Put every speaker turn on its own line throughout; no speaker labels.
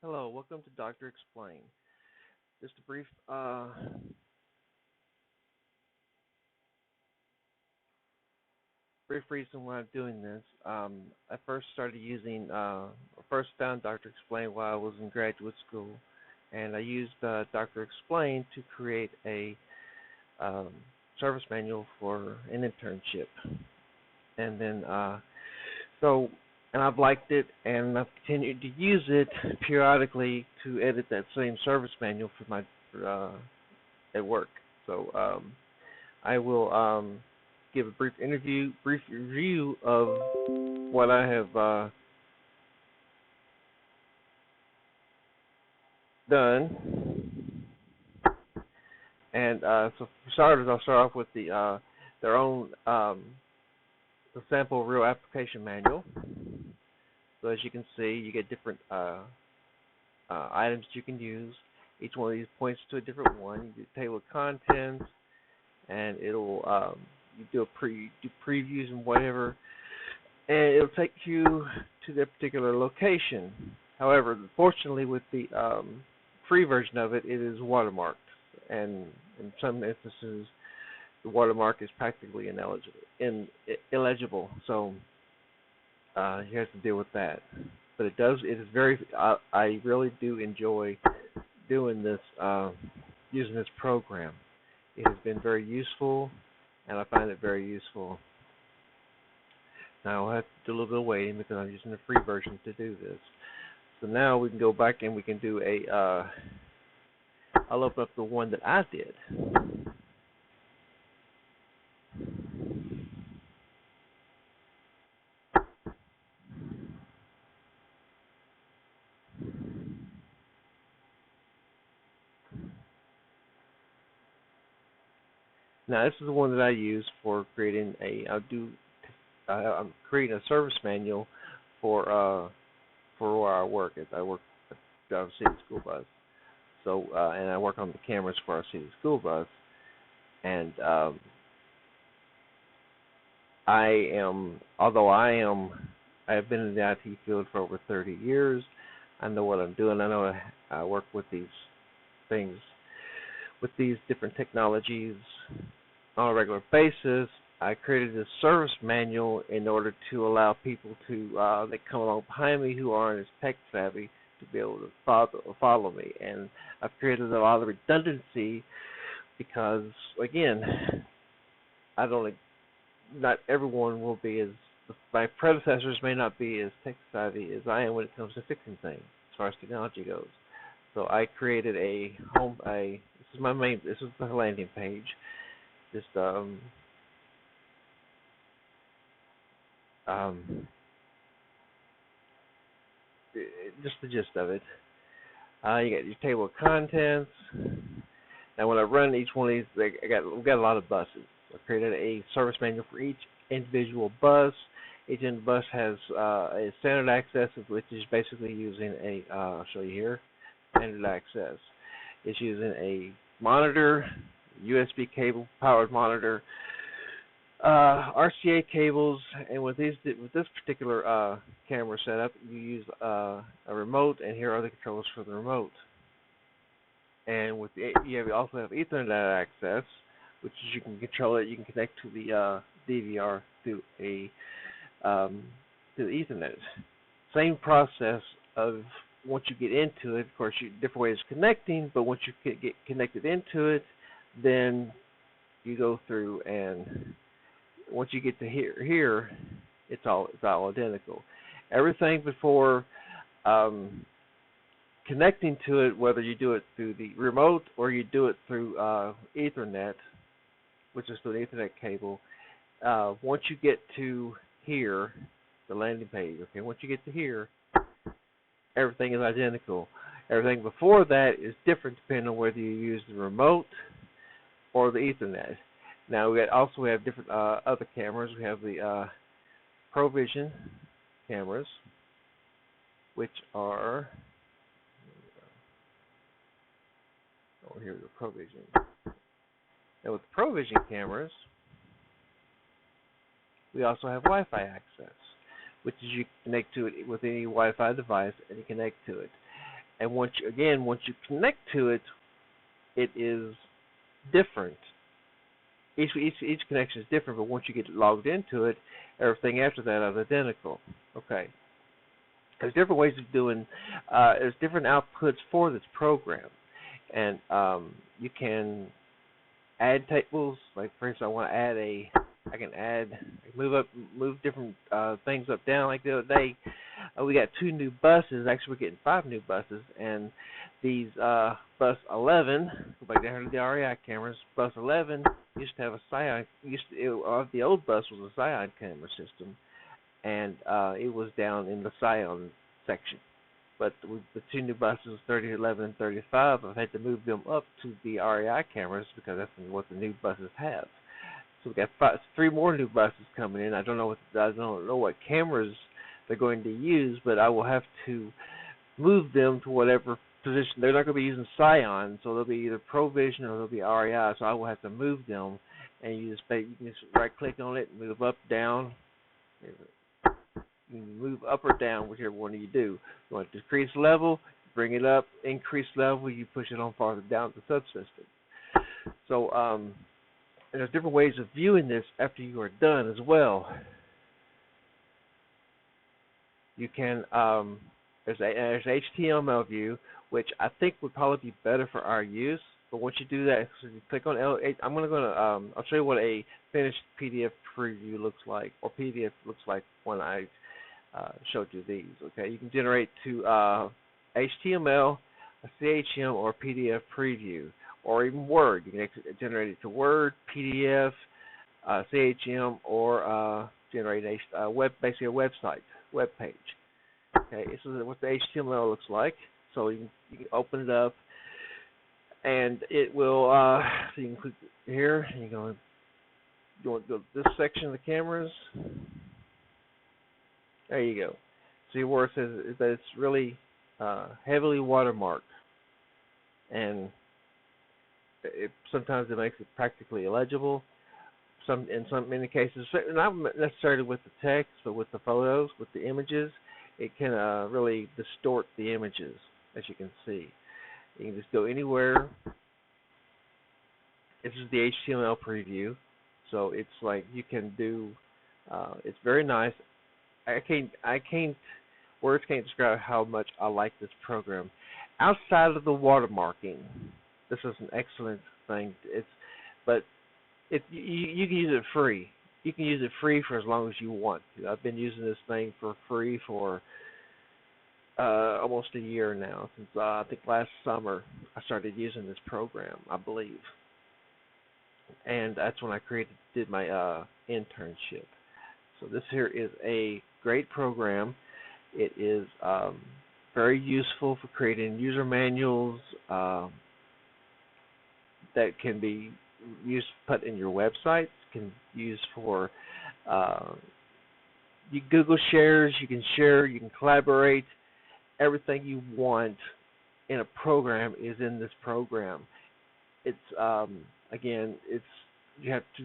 Hello, welcome to Doctor Explain. Just a brief reason why I'm doing this. I first started using, first found Doctor Explain while I was in graduate school, and I used Doctor Explain to create a um, service manual for an internship, and then so and I've liked it, and I've continued to use it periodically to edit that same service manual for my at work. So I will give a brief review of what I have done. And so for starters, I'll start off with their own the sample real application manual. So as you can see, you get different items you can use. Each one of these points to a different one. You do table of contents, and it'll you do previews and whatever, and it'll take you to that particular location. However, fortunately, with the free version of it, it is watermarked, and in some instances, the watermark is practically illegible. So you have to deal with that. But it does. It is very. I really do enjoy doing this, using this program. It has been very useful, and I find it very useful. Now I'll have to do a little bit of waiting because I'm using the free version to do this. So now we can go back and we can do a. I'll open up the one that I did. Now this is the one that I use for creating a. I'm creating a service manual for where I work. I work at Drive City School Bus. So and I work on the cameras for our city school bus. And I have been in the IT field for over 30 years. I know what I'm doing. I know I work with these things, with these different technologies on a regular basis. I created this service manual in order to allow people to that come along behind me who aren't as tech savvy to be able to follow me. And I've created a lot of redundancy because, again, I don't. Not everyone will be as my predecessors may not be as tech savvy as I am when it comes to fixing things as far as technology goes. So I created a home. This is my main. This is the landing page. Just um, just the gist of it. You got your table of contents. Now, when I run each one of these, we got a lot of buses. I created a service manual for each individual bus. Each bus has a standard access, which is basically using a. I'll show you here. Standard access. It's using a monitor, USB cable powered monitor, RCA cables, and with this particular camera setup, you use a remote, and here are the controls for the remote. And with you also have Ethernet access, which is you can control it. You can connect to the DVR through the Ethernet. Same process of once you get into it. Of course, different ways of connecting, but once you get connected into it, then you go through, and once you get to here, it's all identical. Everything before connecting to it, whether you do it through the remote or you do it through Ethernet, which is through the Ethernet cable, once you get to here, the landing page, okay, once you get to here, everything is identical. Everything before that is different depending on whether you use the remote or the Ethernet. Now we have different other cameras. We have the ProVision cameras, which are here the ProVision. Now with the ProVision cameras, we also have Wi-Fi access, which is you connect to it with any Wi-Fi device and you connect to it. And once you connect to it, it is different. Each connection is different, but once you get logged into it, everything after that is identical. Okay. There's different ways of doing. There's different outputs for this program, and you can add tables. Like for instance, I can move different things up down. Like the other day, we got 2 new buses. Actually, we're getting 5 new buses, and these bus 11. Go back down to the REI cameras. Bus 11 used to have a Scion. The old bus was a Scion camera system, and it was down in the Scion section. But with the 2 new buses, 3011 and 35, I've had to move them up to the REI cameras because that's what the new buses have. So we got 3 more new buses coming in. I don't know what cameras they're going to use, but I will have to move them to whatever position. They're not going to be using Scion, so they'll be either ProVision or they'll be REI. So I will have to move them, and you can just right-click on it, move up, down. You can move up or down, whichever one you do. You want to decrease level, bring it up, increase level, you push it on farther down the subsystem. So and there's different ways of viewing this after you are done as well. You can there's HTML view, which I think would probably be better for our use. But once you do that, so you click on I'll show you what a finished PDF preview looks like, or PDF looks like when I showed you these. Okay, you can generate to HTML, a CHM, or PDF preview, or even Word. You can generate it to Word, PDF, CHM, or generate basically a website, web page. Okay, this is what the HTML looks like. So you can open it up, and it will. So you can click here, and you want to go to this section of the cameras. There you go. See where it says that it's really heavily watermarked, and sometimes it makes it practically illegible. Many cases, not necessarily with the text, but with the photos, with the images, it can really distort the images, as you can see. You can just go anywhere. This is the HTML preview, so it's like you can do. It's very nice. Words can't describe how much I like this program. Outside of the watermarking, this is an excellent thing. You can use it free. You can use it free for as long as you want to. I've been using this thing for free for almost a year now. Since I think last summer I started using this program, I believe, and that's when I did my internship. So this here is a great program. It is very useful for creating user manuals that can be put in your websites. Can be used for Google shares. You can share. You can collaborate. Everything you want in a program is in this program. It's again, you have to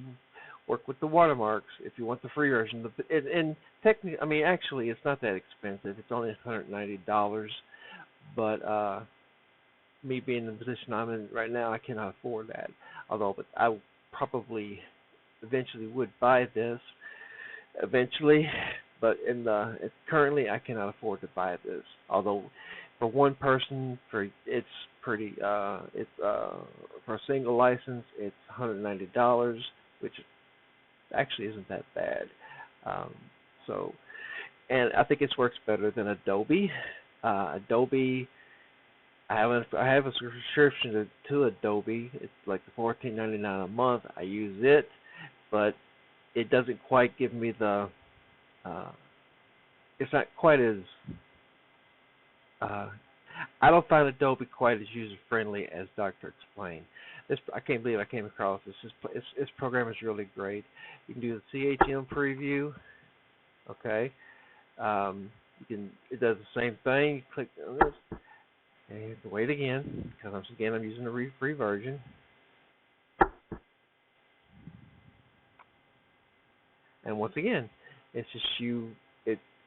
work with the watermarks if you want the free version. And technically, actually, it's not that expensive. It's only $190. But me being in the position I'm in right now, I cannot afford that. But I probably eventually would buy this. Eventually, but currently, I cannot afford to buy this. Although, for one person, it's pretty. For a single license, it's $190, which actually isn't that bad. And I think it works better than Adobe. Adobe, I have a subscription to Adobe. It's like $14.99 a month. I use it, but it doesn't quite give me the. It's not quite as. I don't find Adobe quite as user friendly as Dr. Explain. I can't believe I came across this. This program is really great. You can do the CHM preview. Okay. It does the same thing. You click on this and wait again, because I'm using the free version. And once again, it's just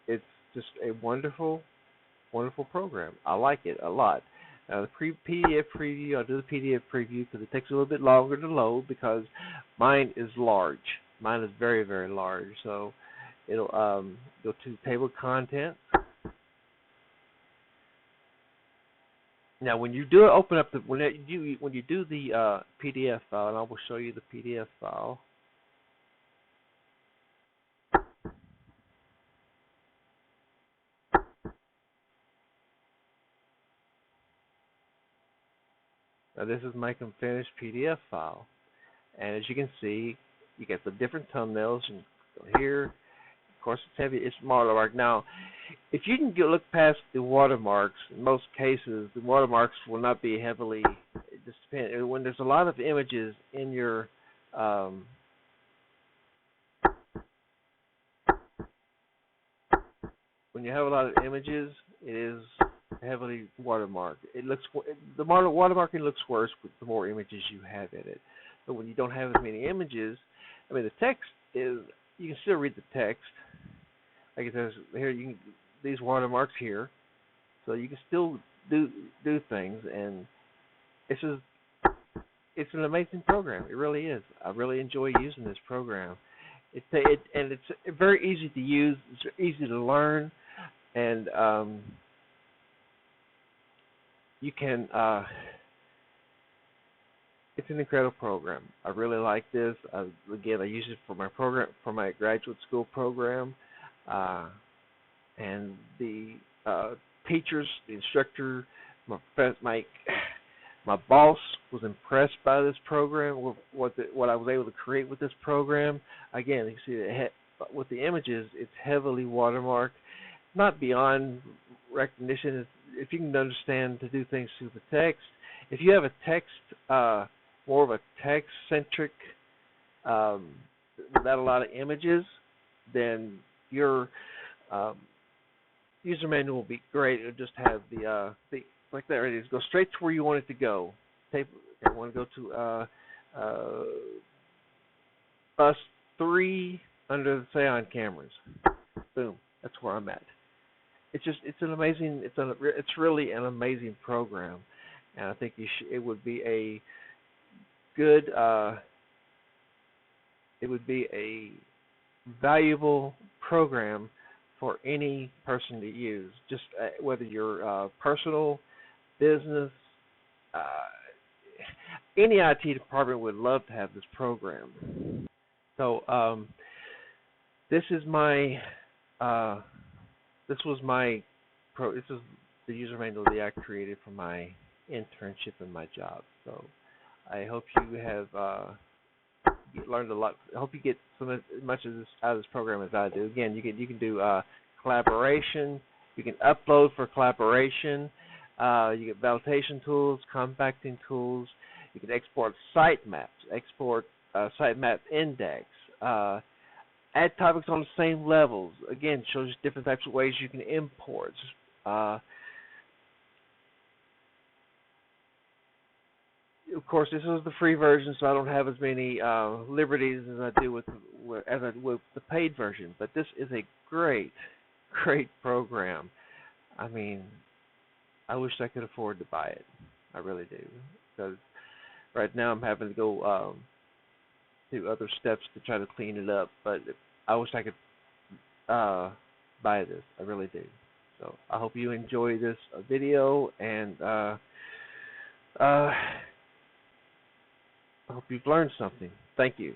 it's just a wonderful wonderful program. I like it a lot. The PDF preview, I'll do the PDF preview because it takes a little bit longer to load because mine is large. Mine is very, very large. So it'll go to table of contents. Now, when you do open up when you do the PDF file, and I will show you the PDF file. Now, this is my finished PDF file, and as you can see, you get the different thumbnails. And go here. Of course, it's heavy. It's watermark. Now, if you can look past the watermarks, in most cases, the watermarks will not be heavily. It just depends. When there's a lot of images in your when you have a lot of images, it is heavily watermarked. The watermarking looks worse with the more images you have in it. But when you don't have as many images, I mean, the text is, you can still read the text. Like it says here, these watermarks here, so you can still do things, and it's an amazing program. It really is. I really enjoy using this program. And it's very easy to use. It's easy to learn, and you can. It's an incredible program. I really like this. Again, I use it for my graduate school program, and the teachers, the instructor, my boss was impressed by this program. What I was able to create with this program. Again, you see with the images, it's heavily watermarked, not beyond recognition. If you can understand to do things through the text. If you have a text. More of a text-centric, without a lot of images, then your user manual will be great. It'll just have the like there it is. Go straight to where you want it to go. I want to go to bus 3 under the Psion cameras. Boom. That's where I'm at. It's an amazing. It's really an amazing program, and I think it would be a good. It would be a valuable program for any person to use. Just whether you're personal, business, any IT department would love to have this program. So this is my. This is the user manual that I created for my internship and my job. So I hope you have learned a lot. I hope you get as much of this out of this program as I do. Again, you can do collaboration. You can upload for collaboration. You get validation tools, compacting tools. You can export sitemaps, export sitemap index. Add topics on the same levels. Again, shows you different types of ways you can import. Of course, this is the free version, so I don't have as many liberties as I do with the paid version. But this is a great program. I mean, I wish I could afford to buy it. I really do, because right now I'm having to go do other steps to try to clean it up. But I wish I could buy this. I really do. So I hope you enjoy this video, and I hope you've learned something. Thank you.